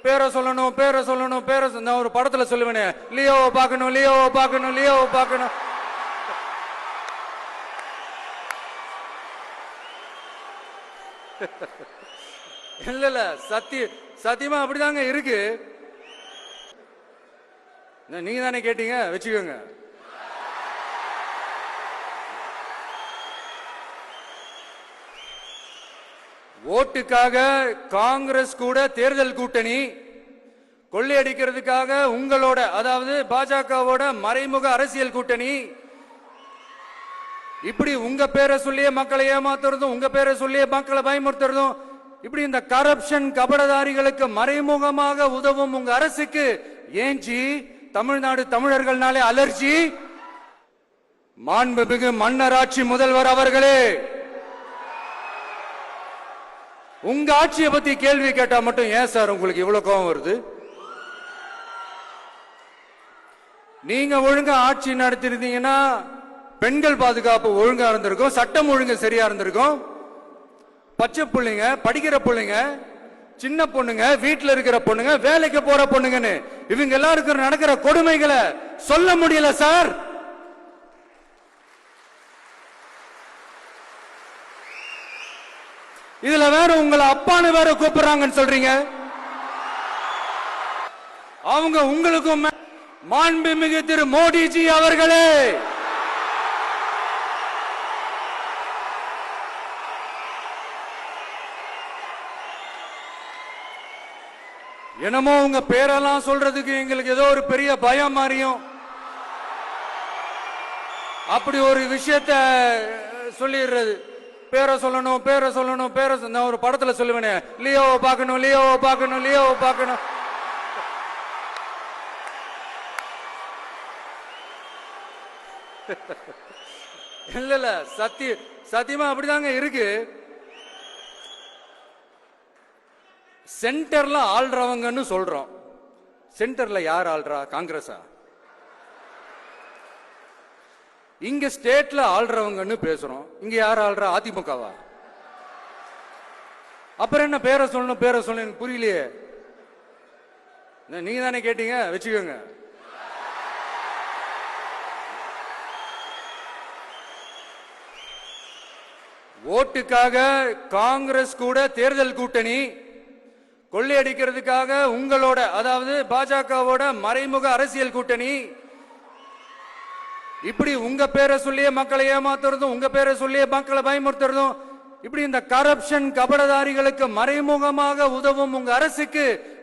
பேரை சொல்லணும் பேரை சொல்லணும் பேரை நான் ஒரு படத்துல சொல்லுவேனே, லியோவை பார்க்கணும் லியோவை பார்க்கணும் லியோவை பார்க்கணும். இல்ல இல்ல சத்தியமா அப்படிதாங்க இருக்கு. நீங்க தானே கேட்டீங்க, வச்சுக்கோங்க. ஓட்டுக்காக காங்கிரஸ் கூட தேர்தல் கூட்டணி, கொள்ளையடிக்கிறதுக்காக உங்களோட அதாவது பாஜகவோட மறைமுக அரசியல் கூட்டணி, இப்படி உங்க பேரை சொல்லியே மக்களை ஏமாத்துறதும் உங்க பேரை சொல்லியே மக்களை பயமுறுத்துறதும், இப்படி இந்த கரப்ஷன் கபடதாரிகளுக்கு மறைமுகமாக உதவும் உங்க அரசுக்கு ஏஞ்சி தமிழ்நாடு தமிழர்கள்னாலே அலர்ஜி. மாண்புமிகு மன்னராட்சி முதல்வர் அவர்களே, உங்க ஆட்சியை பத்தி கேள்வி கேட்டா மட்டும் ஏன் சார் உங்களுக்கு இவ்வளவு கோபம் வருது? நீங்க ஒழுங்கா ஆட்சி நடத்திருந்தீங்கன்னா பெண்கள் பாதுகாப்பு ஒழுங்கா இருந்திருக்கும், சட்டம் ஒழுங்கு சரியா இருந்திருக்கும். பச்சை பிள்ளைங்க, படிக்கிற பிள்ளைங்க, சின்ன பொண்ணுங்க, வீட்டுல இருக்கிற பொண்ணுங்க, வேலைக்கு போற பொண்ணுங்கன்னு இவங்க எல்லாருக்கும் நடக்கிற கொடுமைகளை சொல்ல முடியல சார். இதுல வேற உங்களை அப்பான்னு வேற கூப்பிடுறாங்கன்னு சொல்றீங்க. அவங்க உங்களுக்கும் மாண்புமிகு திரு மோடிஜி அவர்களே, என்னமோ உங்க பேரெல்லாம் சொல்றதுக்கு எங்களுக்கு ஏதோ ஒரு பெரிய பயம் மாறியும் அப்படி ஒரு விஷயத்த சொல்லிடுறது. பேரை சொல்லணும் பேரை சொல்லணும் பேரை நான் ஒரு படத்துல சொல்லுவேனே, லியோவை பார்க்கணும் லியோவை பார்க்கணும் லியோவை பார்க்கணும். இல்ல இல்ல சத்தியமா அப்படிதாங்க இருக்கு. சென்டர்ல ஆள்றவங்கன்னு சொல்றோம். சென்டர்ல யார் ஆள்றா? காங்கிரஸா? இங்க ஸ்டேட்ல ஆள்றவங்கன்னு பேசுறோம். இங்க யார் ஆள்றா? அதிமுகவா? அப்புறம் என்ன பேரை சொல்லணும் பேரை சொல்லணும்? எனக்கு புரியலையே. நீங்க தானே கேட்டீங்க, வச்சுக்கோங்க. ஓட்டுக்காக காங்கிரஸ் கூட தேர்தல் கூட்டணி, கொள்ளையடிக்கிறதுக்காக உங்களோட அதாவது பாஜகவோட மறைமுக அரசியல் கூட்டணி, இப்படி உங்க பேரை சொல்லியே மக்களை ஏமாத்துறதும் உங்க பேரை சொல்லியே மக்களை பயமுறுத்துறதும், இப்படி இந்த கரப்ஷன் கபடதாரிகளுக்கு மறைமுகமாக உதவும் உங்க அரசுக்கு